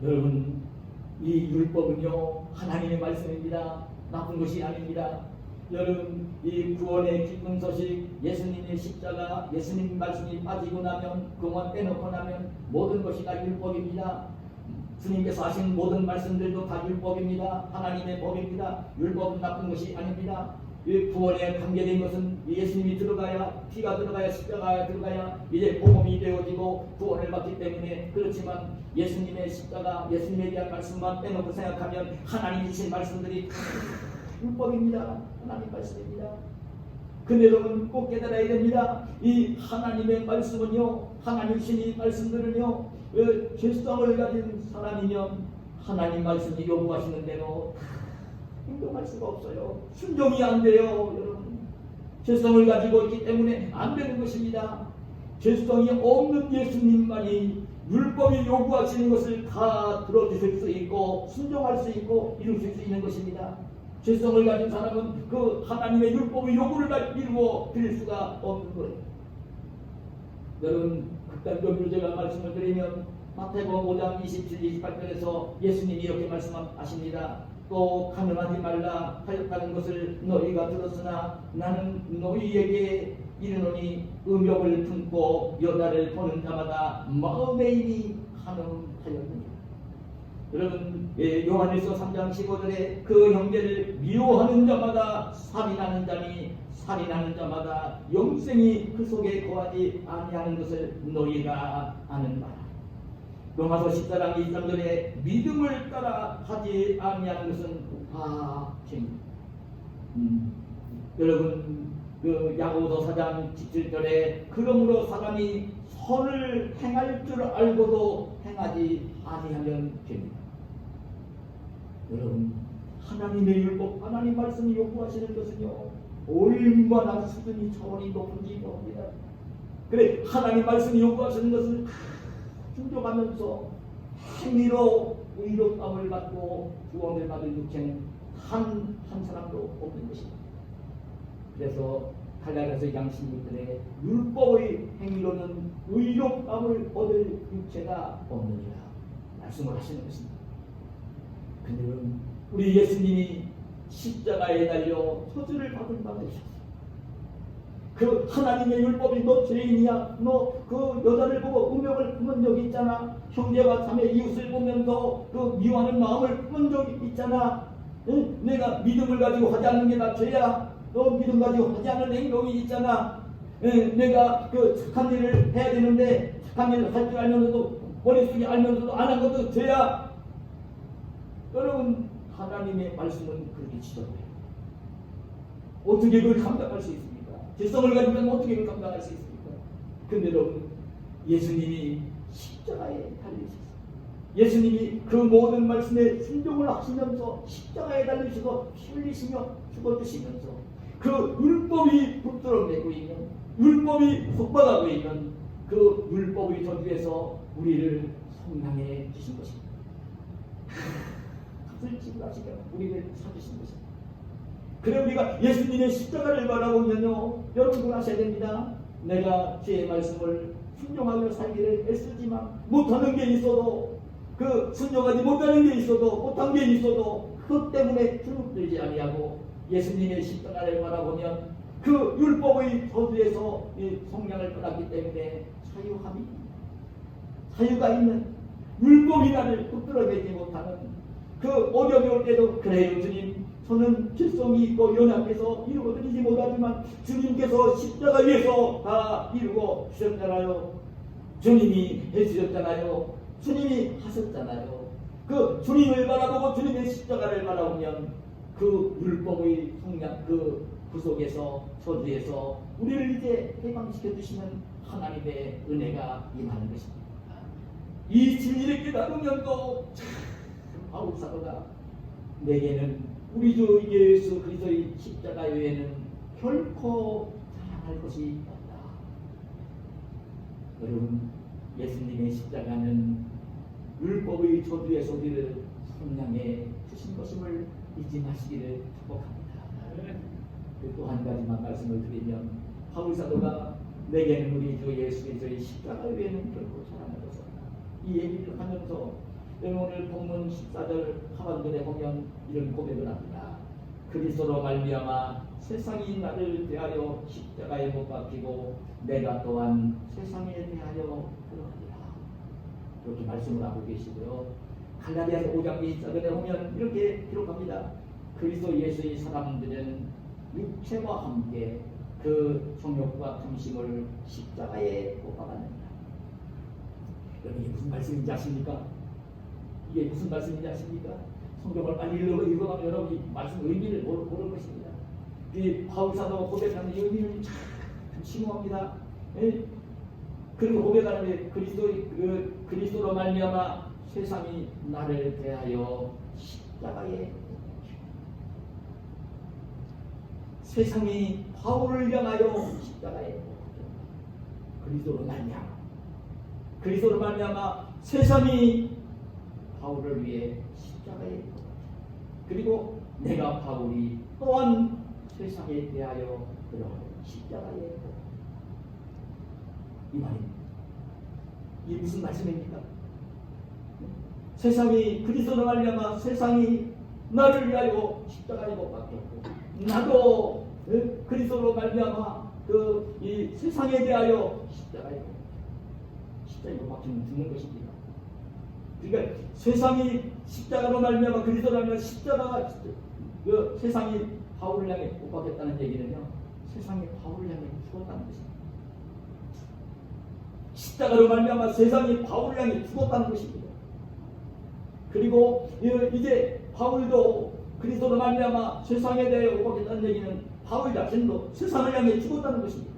여러분, 이 율법은요, 하나님의 말씀입니다. 나쁜 것이 아닙니다. 여러분, 이 구원의 기쁜 소식, 예수님의 십자가, 예수님 말씀이 빠지고 나면, 그만 빼놓고 나면 모든 것이 다 율법입니다. 주님께서 하신 모든 말씀들도 다 율법입니다. 하나님의 법입니다. 율법은 나쁜 것이 아닙니다. 이 구원에 관계된 것은 예수님이 들어가야 들어가야 피가 들어가야 십자가에 들어가야 이제 복음이 되어지고 구원을 받기 때문에 그렇지만 예수님의 십자가 예수님에 대한 말씀만 빼놓고 생각하면 하나님 주신 말씀들이 율법입니다. 하나님 말씀입니다. 근데 여러분 꼭 깨달아야 됩니다. 이 하나님의 말씀은요, 하나님 주신 말씀들은요, 죄성을 가진 사람이면 하나님 말씀이 요구하시는 대로 행동할 수가 없어요. 순종이 안 돼요, 여러분. 죄성을 가지고 있기 때문에 안 되는 것입니다. 죄성이 없는 예수님만이 율법이 요구하시는 것을 다 들어주실 수 있고 순종할 수 있고 이루실 수 있는 것입니다. 죄성을 가진 사람은 그 하나님의 율법의 요구를 이루어 드릴 수가 없는 거예요. 여러분 극단적으로 제가 말씀을 드리면 마태복음 5장 27, 28절에서 예수님이 이렇게 말씀하십니다. 또 가늠하지 말라 하였다는 것을 너희가 들었으나 나는 너희에게 이르노니 음욕을 품고 여자를 보는 자마다 마음에 이미 가늠하였느니라. 여러분 요한일서 3장 15절에 그 형제를 미워하는 자마다 살인하는 자니 살인하는 자마다 영생이 그 속에 거하지 아니하는 것을 너희가 아는 바라. 로마서 14장 23절에 믿음을 따라 하지 아니하는 것은 다 죄입니다. 여러분 그 야고보서 4장 17절에 그러므로 사람이 선을 행할 줄 알고도 행하지 아니하면 죄입니다. 여러분 하나님의 율법 하나님 말씀이 요구하시는 것은요 얼마나 수준이 차원이 높은지 모릅니다. 그래 하나님 말씀이 요구하시는 것을 순종하면서 행위로 의롭다함을 받고 구원을 받을 육체는 한 사람도 없는 것입니다. 그래서 갈라디아서 2장 16절에 율법의 행위로는 의롭다함을 얻을 육체가 없느니라 말씀을 하시는 것입니다. 근데 우리 예수님이 십자가에 달려 저주를 받은 바 되셨어요. 그 하나님의 율법이 너 죄인이야. 너 그 여자를 보고 음욕을 품은 적이 있잖아. 형제와 자매 이웃을 보면서 그 미워하는 마음을 품은 적이 있잖아. 응? 내가 믿음을 가지고 하지 않는 게 다 죄야. 너 믿음 가지고 하지 않는 행동이 있잖아. 응? 내가 그 착한 일을 해야 되는데 착한 일을 할 줄 알면서도 머릿속에 알면서도 안 한 것도 죄야. 여러분 하나님의 말씀은 그렇게 지적해요. 어떻게 그걸 감당할 수 있습니까? 죄성을 가지면 어떻게 그걸 감당할 수 있습니까? 근데 여러분 예수님이 십자가에 달리셨어요. 예수님이 그 모든 말씀에 순종을 하시면서 십자가에 달리셔서 피 흘리시며 죽어주시면서 그 율법이 붙들어내고 있는 율법이 속박하고 있는 그 율법의 저주에서 우리를 성량해 주신 것입니다. 값을 지불하시며 우리를 찾으신 것입니다. 그래 우리가 예수님의 십자가를 바라보면요 여러분 아셔야 됩니다. 내가 주의 말씀을 순종하며 살기를 애쓰지만 못하는 게 있어도 그 순종하지 못하는 게 있어도 못한 게 있어도 그것 때문에 주눅들지 아니하고 예수님의 십자가를 바라보면 그 율법의 저주에서 이 성량을 떠났기 때문에 자유가 있는 율법이 나를 붙들어내지 못하는 그 어려움이 올 때도 그래요 주님 저는 죄성이 있고 연약해서 이루어드리지 못하지만 주님께서 십자가 위에서 다 이루어 주셨잖아요. 주님이 해주셨잖아요. 주님이 하셨잖아요. 그 주님을 바라보고 주님의 십자가를 바라보면 그 율법의 성량 그 구속에서 저주에서 우리를 이제 해방시켜 주시는 하나님의 은혜가 임하는 것입니다. 이 진리를 깨달으면 또 바울 사도가 내게는 우리 주 예수 그리스도의 십자가 외에는 결코 자랑할 것이 없다. 여러분 예수님의 십자가는 율법의 저주에서 우리를 성량해 주신 것임을 잊지 마시기를 축복합니다. 또 한 가지만 말씀을 드리면 바울 사도가 내게는 우리 주 예수 그리스도의 십자가 외에는 결코 자랑할 것이 없다. 이 얘기를 하면서 오늘 본문 14절 하반절에 보면 이런 고백을 합니다. 그리스도로 말미암아 세상이 나를 대하여 십자가에 못 박히고 내가 또한 세상에 대하여 그러하리라. 이렇게 말씀을 하고 계시고요. 갈라디아서 5장 24절에 보면 이렇게 기록합니다. 그리스도 예수의 사람들은 육체와 함께 그 정욕과 탐심을 십자가에 못 박았느니라. 여러분 이게 무슨 말씀인지 아십니까? 이게 무슨 말씀인지 아십니까? 성경을 많이 읽어가면 여러분이 말씀 의미를 모를 것입니다. 이 바울사도 고백하는 이 의미를 참 심오합니다. 그리고 고백하는데 그리스도로 말미암아 세상이 나를 대하여 십자가에, 세상이 바울을 향하여 십자가에, 그리스도로 말미암아 세상이 바울을 위해 십자가에, 그리고 내가 바울이 또한 세상에 대하여 그러하여 십자가에, 이 말입니다. 이게 무슨 말씀입니까? 세상이 그리스도로 말미암아 세상이 나를 위하여 십자가에 못 박혔고, 나도 그리스도로 말미암아 이 세상에 대하여 십자가에 못 박히면 죽는 것입니다. 그러니까 세상이 십자가로 말미암아 그리스도로 말미암아 십자가가 세상이 바울을 향해 못 박혔다는 얘기는요, 세상이 바울을 향해 죽었다는 것입니다. 십자가로 말미암아 세상이 바울을 향해 죽었다는 것입니다. 그리고 이제 바울도 그리스도로 말미암아 세상에 대해 못 박혔다는 얘기는 바울 자신도 세상을 향해 죽었다는 것입니다.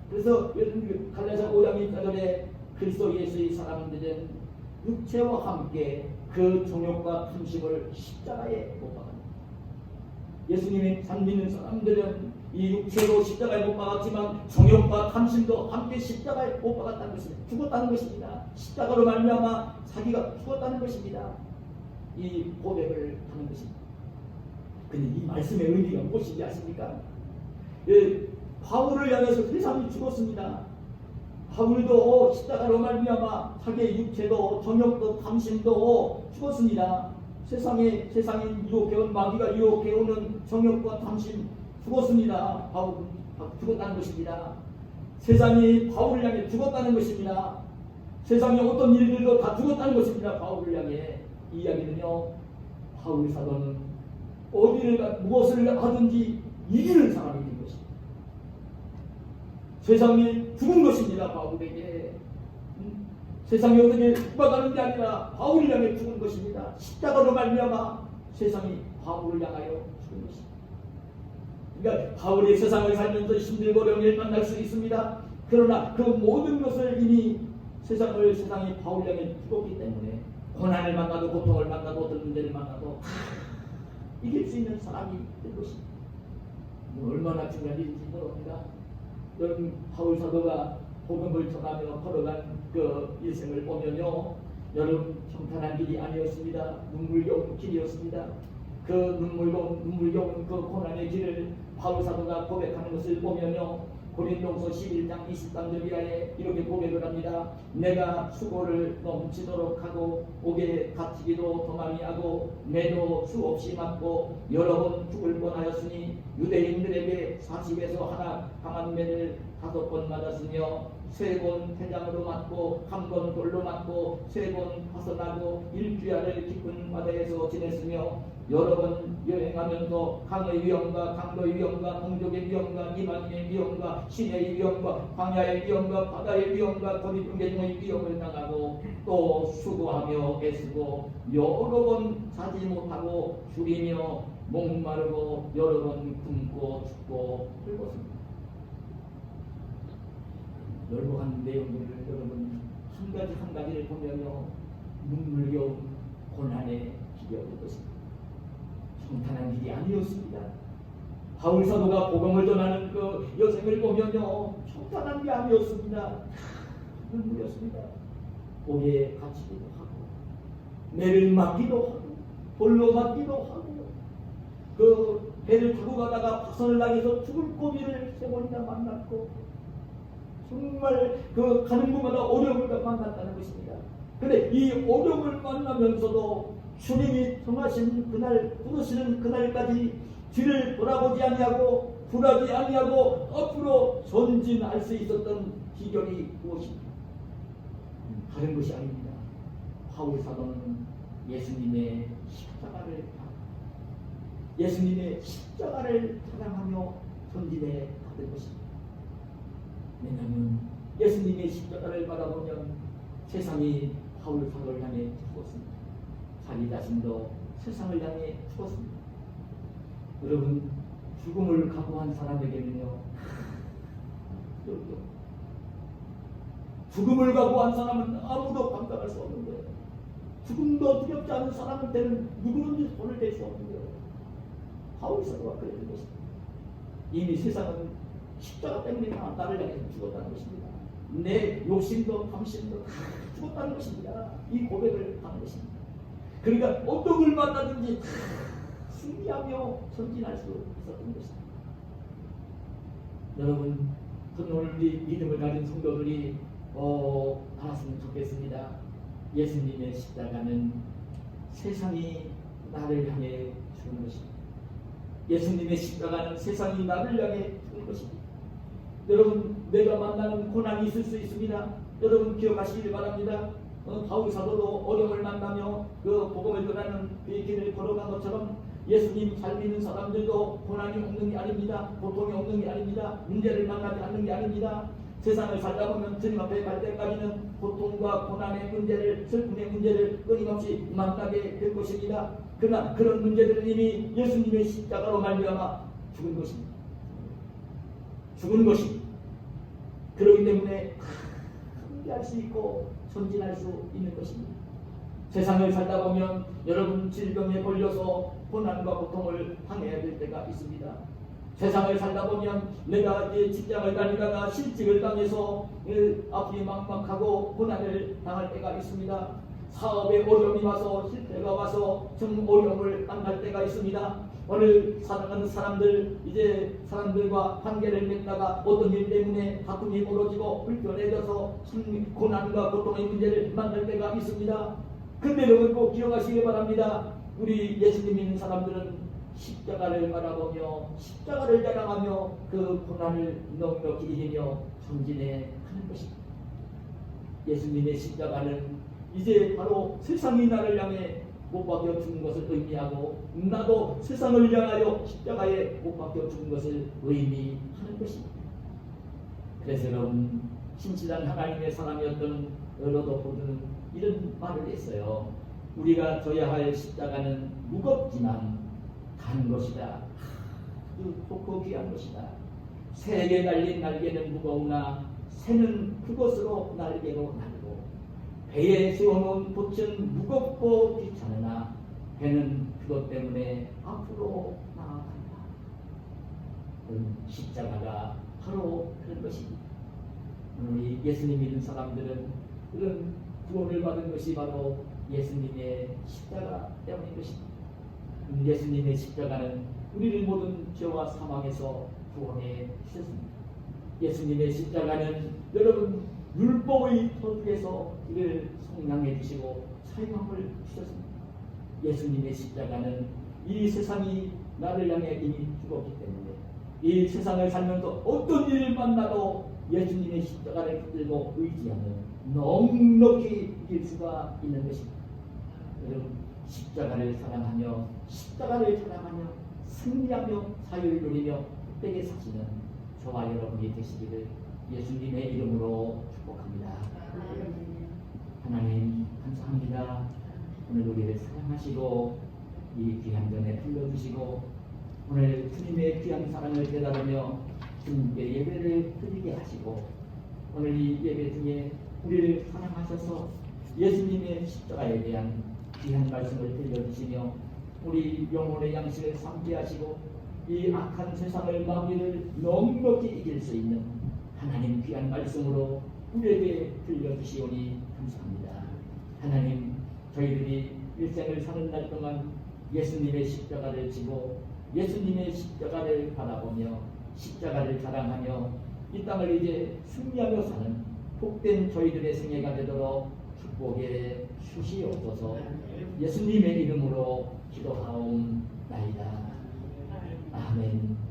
그래서 갈라디아서 5장 1절에 그리스도 예수의 사람들은 육체와 함께 그 정욕과 탐심을 십자가에 못 박았다. 예수님이 잘 믿는 사람들은 이 육체로 십자가에 못 박았지만 정욕과 탐심도 함께 십자가에 못 박았다는 것입니다. 죽었다는 것입니다. 십자가로 말미암아 자기가 죽었다는 것입니다. 이 고백을 하는 것입니다. 근데 이 말씀의 의미가 무엇인지 아십니까? 바울을 향해서 세상이 죽었습니다. 바울도 십자가로 말미암아 자기의 육체도 정욕도 탐심도 죽었습니다. 세상이 유혹해온 마귀가 유혹해오는 정욕과 탐심 죽었습니다. 바울은 죽었다는 것입니다. 세상이 바울을 향해 죽었다는 것입니다. 세상의 어떤 일들도 다 죽었다는 것입니다. 바울을 향해. 이 이야기는요, 바울 사도는 무엇을 하든지 이기는 사람이 된 것입니다. 세상이 죽은 것입니다. 바울에게. 세상이 어떻게 죽어가는 게 아니라 바울을 향해 죽은 것입니다. 십자가로 말미암아 세상이 바울을 향하여 죽은 것입니다. 그러니까 바울이 세상을 살면서 힘들고 어려운 일 만날 수 있습니다. 그러나 그 모든 것을 이미 세상이 바울을 향해 죽었기 때문에 고난을 만나도 고통을 만나도 어떤 문제를 만나도 이길 수 있는 사람이 된 것입니다. 얼마나 중요한 일인지 모릅니다. 여러분 바울 사도가 복음을 전하며 걸어간 그 일생을 보면요, 여러분 평탄한 길이 아니었습니다. 눈물겨운 길이었습니다. 그 눈물겨운 그 고난의 길을 바울 사도가 고백하는 것을 보면요, 고린도후서 11장 23절 이하에 이렇게 고백을 합니다. 내가 수고를 넘치도록 하고 옥에 갇히기도 더 많이 하고 매도 수없이 맞고 여러 번 죽을 뻔하였으니 유대인들에게 40에서 하나 강한 매를 5번 맞았으며 3번 태장으로 맞고 1번 돌로 맞고 3번 파선하고 일주야를 깊은 바다에서 지냈으며 여러 번 여행하면서 강의 위험과 강도의 위험과 동족의 위험과 이방인의 위험과 신의 위험과 광야의 위험과 바다의 위험과 거리두개중의 위험을 당하고 또 수고하며 애쓰고 여러 번 자지 못하고 줄이며 목마르고 여러 번 굶고 죽고 늙었습니다. 열거한 내용들을 여러분 한 가지를 보면요, 눈물겨운 고난의 길이었던 것입니다. 평탄한 길이 아니었습니다. 바울 사도가 복음을 전하는 그 여생을 보면요, 평탄한 게 아니었습니다. 눈물이었습니다. 옥에 갇히기도 하고 매를 맞기도 하고 돌로 맞기도 하고 그 배를 타고 가다가 파선을 당해서 죽을 고비를 3번이나 만났고 정말 그 가는 곳마다 어려움을 만났다는 것입니다. 그런데 이 어려움을 만나면서도 주님이 정하신 그날, 부르시는 그날까지 뒤를 돌아보지 아니하고 굴하지 아니하고 앞으로 전진할 수 있었던 비결이 무엇입니까? 다른 것이 아닙니다. 바울 사도는 예수님의 십자가를 사랑하며 전진해 갔던 것입니다. 왜냐하면 예수님의 십자가를 바라보면 세상이 바울 사도를 향해 죽었습니다. 자기 자신도 세상을 향해 죽었습니다. 여러분, 죽음을 각오한 사람에게는요, 죽음을 각오한 사람은 아무도 감당할 수 없는 거예요. 죽음도 두렵지 않은 사람한테는 누구든지 손을 댈 수 없는 거예요. 바울 사도가 그랬던 것입니다. 이미 세상은 십자가 때문에 나를 향해 죽었다는 것입니다. 내 욕심도 탐심도 다 죽었다는 것입니다. 이 고백을 하는 것입니다. 그러니까 어떤 걸 만나든지 다 승리하며 전진할 수 있었던 것입니다. 여러분, 오늘 우리 믿음을 가진 성도들이 알았으면 좋겠습니다. 예수님의 십자가는 세상이 나를 향해 죽은 것입니다. 예수님의 십자가는 세상이 나를 향해 죽은 것입니다. 여러분, 내가 만나는 고난이 있을 수 있습니다. 여러분 기억하시길 바랍니다. 바울 사도도 어려움을 만나며 그 복음을 전하는 그 길을 걸어간 것처럼 예수님 잘 믿는 사람들도 고난이 없는 게 아닙니다. 고통이 없는 게 아닙니다. 문제를 만나지 않는 게 아닙니다. 세상을 살다 보면 주님 앞에 갈 때까지는 고통과 고난의 문제를, 슬픔의 문제를 끊임없이 만나게 될 것입니다. 그러나 그런 문제들은 이미 예수님의 십자가로 말미암아 죽은 것입니다. 죽은 것입니다. 그렇기 때문에 함께할 수 있고 전진할 수 있는 것입니다. 세상을 살다 보면 여러분 질병에 걸려서 고난과 고통을 당해야 될 때가 있습니다. 세상을 살다 보면 내가 직장을 다니다가 실직을 당해서 앞이 막막하고 고난을 당할 때가 있습니다. 사업에 어려움이 와서 실패가 와서 좀 어려움을 당할 때가 있습니다. 오늘 사랑하는 사람들, 이제 사람들과 관계를 맺다가 어떤 일 때문에 다툼이 벌어지고 불편해져서 고난과 고통의 문제를 만날 때가 있습니다. 근데 여러분 꼭 기억하시기 바랍니다. 우리 예수님 믿는 사람들은 십자가를 바라보며 십자가를 자랑하며 그 고난을 넉넉히 이기며 전진해 가는 것입니다. 예수님의 십자가는 이제 바로 세상이 나를 향해 못 박혀 죽은 것을 의미하고 나도 세상을 향하여 십자가에 못 박혀 죽은 것을 의미하는 것입니다. 그래서 여러분, 신실한 하나님의 사람이었던 로더포드는 이런 말을 했어요. 우리가 져야 할 십자가는 무겁지만 단 것이다. 아주 좋고 귀한 것이다. 새에게 달린 날개는 무거우나 새는 그것으로 날개로 날고 배에 세워놓은 돛은 무겁고 귀찮으나 배는 그것 때문에 앞으로 나아간다. 십자가가 바로 그런 것입니다. 우리 예수님 믿는 사람들은 그런 구원을 받은 것이 바로 예수님의 십자가 때문인 것입니다. 예수님의 십자가는 우리를 모든 죄와 사망에서 구원해 주셨습니다. 예수님의 십자가는 여러분 율법의 터득에서 우리를 성량해 주시고 사용함을 주셨습니다. 예수님의 십자가는 이 세상이 나를 향해 이미 죽었기 때문에 이 세상을 살면서 어떤 일을 만나도 예수님의 십자가를 붙들고 의지하면 넉넉히 이길 수가 있는 것입니다. 여러분, 십자가를 사랑하며 십자가를 사랑하며 승리하며 자유를 누리며 흑백에 사시는 저와 여러분이 되시기를 예수님의 이름으로 축복합니다. 하나님 감사합니다. 오늘 우리를 사랑하시고 이 귀한 전에 불러주시고 오늘 주님의 귀한 사랑을 깨달으며 주님께 예배를 드리게 하시고 오늘 이 예배 중에 우리를 사랑하셔서 예수님의 십자가에 대한 귀한 말씀을 들려주시며 우리 영혼의 양식을 삼게 하시고 이 악한 세상을 마귀를 넉넉히 이길 수 있는 하나님 귀한 말씀으로 우리에게 들려주시오니 감사합니다. 하나님, 저희들이 일생을 사는 날 동안 예수님의 십자가를 지고 예수님의 십자가를 바라보며 십자가를 자랑하며 이 땅을 이제 승리하며 사는 복된 저희들의 생애가 되도록 축복해 주시옵소서. 예수님의 이름으로 기도하옵나이다. 아멘.